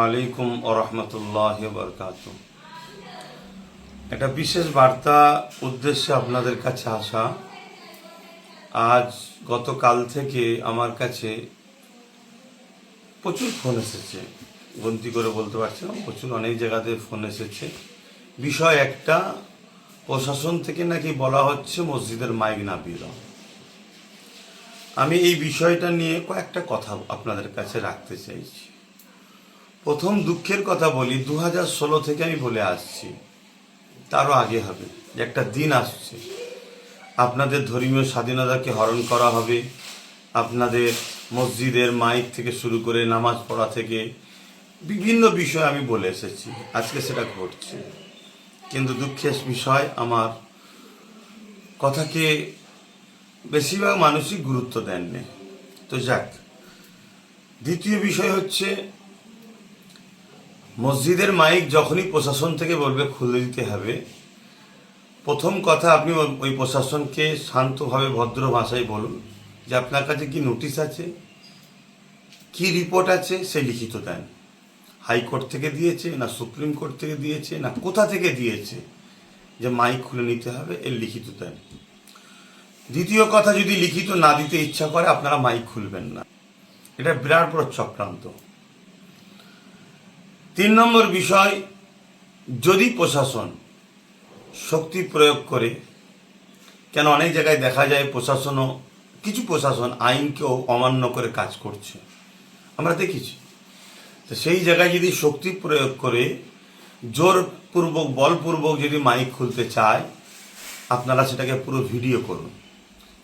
আলাইকুম ওয়া রাহমাতুল্লাহি ওয়া বারাকাতুহু। একটা বিশেষ বার্তা উদ্দেশ্যে আপনাদের কাছে আসা। আজ গতকাল থেকে আমার কাছে প্রচুর ফোন এসেছে, গণতি করে বলতে পারছি না, প্রচুর অনেক জায়গাতে ফোন এসেছে। বিষয় একটা, প্রশাসন থেকে নাকি বলা হচ্ছে মসজিদের মাইক না বিলো। আমি এই বিষয়টা নিয়ে কয়েকটা কথা আপনাদের কাছে রাখতে চাইছি। প্রথম দুঃখের কথা বলি, 2016 থেকে আমি বলে আসছি, তারও আগে হবে, যে একটা দিন আসছে আপনাদের ধর্মীয় স্বাধীনতাকে হরণ করা হবে। আপনাদের মসজিদের মাইক থেকে শুরু করে নামাজ পড়া থেকে বিভিন্ন বিষয় আমি বলে এসেছি, আজকে সেটা ঘটছে। কিন্তু দুঃখের বিষয়, আমার কথাকে বেশিরভাগ মানুষই গুরুত্ব দেননি। তো যাক, দ্বিতীয় বিষয় হচ্ছে, মসজিদের মাইক যখনই প্রশাসন থেকে বলবে খুলে দিতে হবে, প্রথম কথা আপনি ওই প্রশাসনকে শান্তভাবে ভদ্র ভাষায় বলুন যে আপনার কাছে কি নোটিশ আছে, কি রিপোর্ট আছে, সে লিখিত দেন। হাইকোর্ট থেকে দিয়েছে না সুপ্রিম কোর্ট থেকে দিয়েছে না কোথা থেকে দিয়েছে যে মাইক খুলে নিতে হবে, এর লিখিত দেন। দ্বিতীয় কথা, যদি লিখিত না দিতে ইচ্ছা করে আপনারা মাইক খুলবেন না, এটা বিরাট বড় চক্রান্ত। 3 নম্বর বিষয়, যদি প্রশাসন শক্তি প্রয়োগ করে, কেন অনেক জায়গায় দেখা যায় প্রশাসনও, কিছু প্রশাসন আইনকেও অমান্য করে কাজ করছে, আমরা দেখেছি। তো সেই জায়গায় যদি শক্তি প্রয়োগ করে জোরপূর্বক বলপূর্বক যদি মাইক খুলতে চায়, আপনারা সেটাকে পুরো ভিডিও করুন,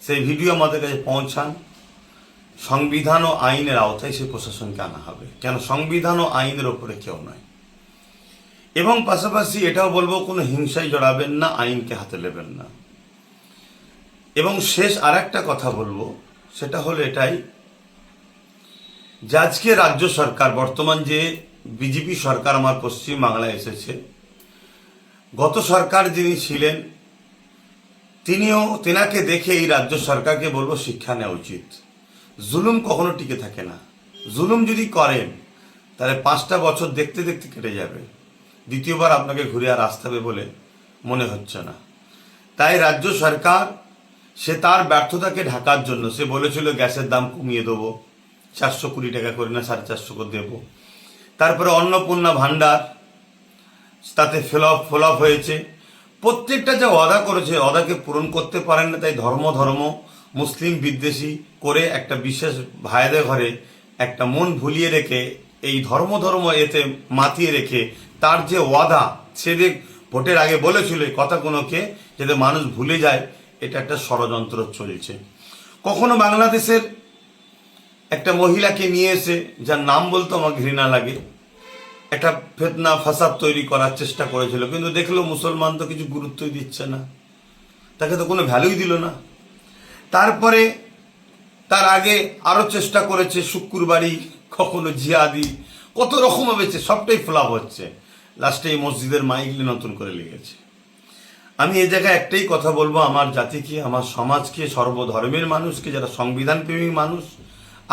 সেই ভিডিও আমাদের কাছে পৌঁছান। সংবিধান ও আইনের আওতায় সেই প্রশাসনকে আনা হবে, কেন সংবিধান ও আইনের ওপরে কেউ নয়। এবং পাশাপাশি এটাও বলবো, কোনো হিংসায় জড়াবেন না, আইনকে হাতে নেবেন না। এবং শেষ আর একটা কথা বলবো, সেটা হলো এটাই, যে আজকে রাজ্য সরকার, বর্তমান যে বিজেপি সরকার আমার পশ্চিম বাংলায় এসেছে, গত সরকার যিনি ছিলেন তেনাকে দেখে এই রাজ্য সরকারকে বলবো শিক্ষা নেওয়া উচিত। জুলুম কখনো টিকে থাকে না। জুলুম যদি করেন তাহলে 5টা বছর দেখতে দেখতে কেটে যাবে, দ্বিতীয়বার আপনাকে ঘুরে আর আসতে হবে বলে মনে হচ্ছে না। তাই রাজ্য সরকার, সে তার ব্যর্থতাকে ঢাকার জন্য সে বলেছিল গ্যাসের দাম কমিয়ে দেবো, 420 টাকা করে না 450 করে দেবো। তারপরে অন্নপূর্ণা ভাণ্ডার, তাতে ফ্লপ হয়েছে। প্রত্যেকটা যে ওয়াদা করেছে, ওয়াদাকে পূরণ করতে পারেন না। তাই ধর্ম মুসলিম বিদ্বেষী করে একটা বিশেষ ভাইদের ঘরে একটা মন ভুলিয়ে রেখে, এই ধর্ম এতে মাতিয়ে রেখে, তার যে ওয়াদা সে যে ভোটের আগে বলেছিল কথাগুলোকে যাতে মানুষ ভুলে যায়, এটা একটা ষড়যন্ত্র চলছে। কখনো বাংলাদেশের একটা মহিলাকে নিয়ে এসে, যার নাম বলতে আমার ঘৃণা লাগে, একটা ফেতনা ফাসাদ তৈরি করার চেষ্টা করেছিল, কিন্তু দেখলো মুসলমান তো কিছু গুরুত্বই দিচ্ছে না, তাকে তো কোনো ভ্যালুই দিল না। তারপরে তার আগে আরো চেষ্টা করেছে শুক্রবারই, কখনো জিহাদি, কত রকম হয়েছে, সবটাই ফ্লপ হচ্ছে। লাস্টে এই মসজিদের মাইকলি নতুন করে লেগেছে। আমি এই জায়গায় একটাই কথা বলবো, আমার জাতিকে, আমার সমাজকে, সর্বধর্মের মানুষকে, যারা সংবিধান প্রেমী মানুষ,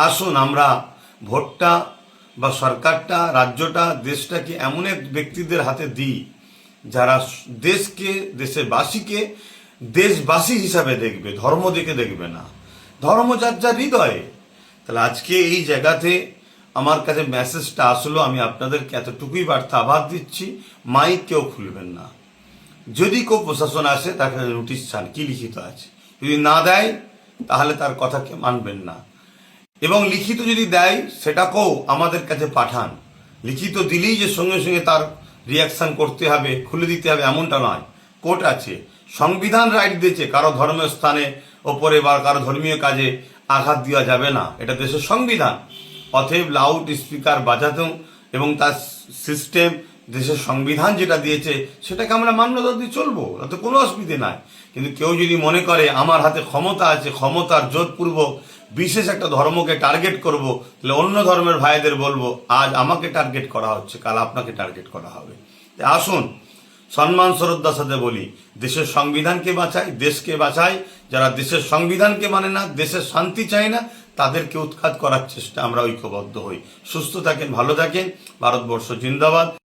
আসুন আমরা ভোটটা বা সরকারটা, রাজ্যটা, দেশটাকে এমন এক ব্যক্তিদের হাতে দিই যারা দেশকে, দেশবাসীকে দেশবাসী হিসাবে দেখবে, ধর্ম দেখে দেখবে না, ধর্ম যার যার হৃদয়ে। তাহলে আজকে এই জায়গাতে আমার কাছে মেসেজটা আসলো, আমি আপনাদেরকে এতটুকুই বার্তা আবার দিচ্ছি, মাইক কেউ খুলবেন না। যদি কেউ প্রশাসন আসে তাকে নোটিশ চান, কি লিখিত আছে, যদি না দেয় তাহলে তার কথাকে মানবেন না। এবং লিখিত যদি দেয় সেটাকেও আমাদের কাছে পাঠান। লিখিত দিলেই যে সঙ্গে সঙ্গে তার রিয়াকশন করতে হবে, খুলে দিতে হবে, এমনটা নয়। কোর্ট আছে, সংবিধান রাইট দিয়েছে, কারো ধর্মীয় স্থানে ওপরে বা কারো ধর্মীয় কাজে আঘাত দেওয়া যাবে না, এটা দেশের সংবিধান। অতএব লাউড স্পিকার বাজাতেও এবং তার সিস্টেম, দেশের সংবিধান যেটা দিয়েছে সেটাকে আমরা মান্যতা দিয়ে চলবো, তাতে কোনো অসুবিধে নাই। কিন্তু কেউ যদি মনে করে আমার হাতে ক্ষমতা আছে, ক্ষমতার জোরপূর্বক বিশেষ একটা ধর্মকে টার্গেট করব, তাহলে অন্য ধর্মের ভাইদের বলবো, আজ আমাকে টার্গেট করা হচ্ছে, কাল আপনাকে টার্গেট করা হবে। আসুন সম্মান শ্রদ্ধার সাথে বলি, দেশের সংবিধানকে বাঁচাই, দেশকে বাঁচাই। যারা দেশের সংবিধানকে মানে না, দেশের শান্তি চায় না, তাদেরকে উৎখাত করার চেষ্টা আমরা ঐক্যবদ্ধ হই। সুস্থ থাকেন, ভালো থাকেন। ভারতবর্ষ জিন্দাবাদ।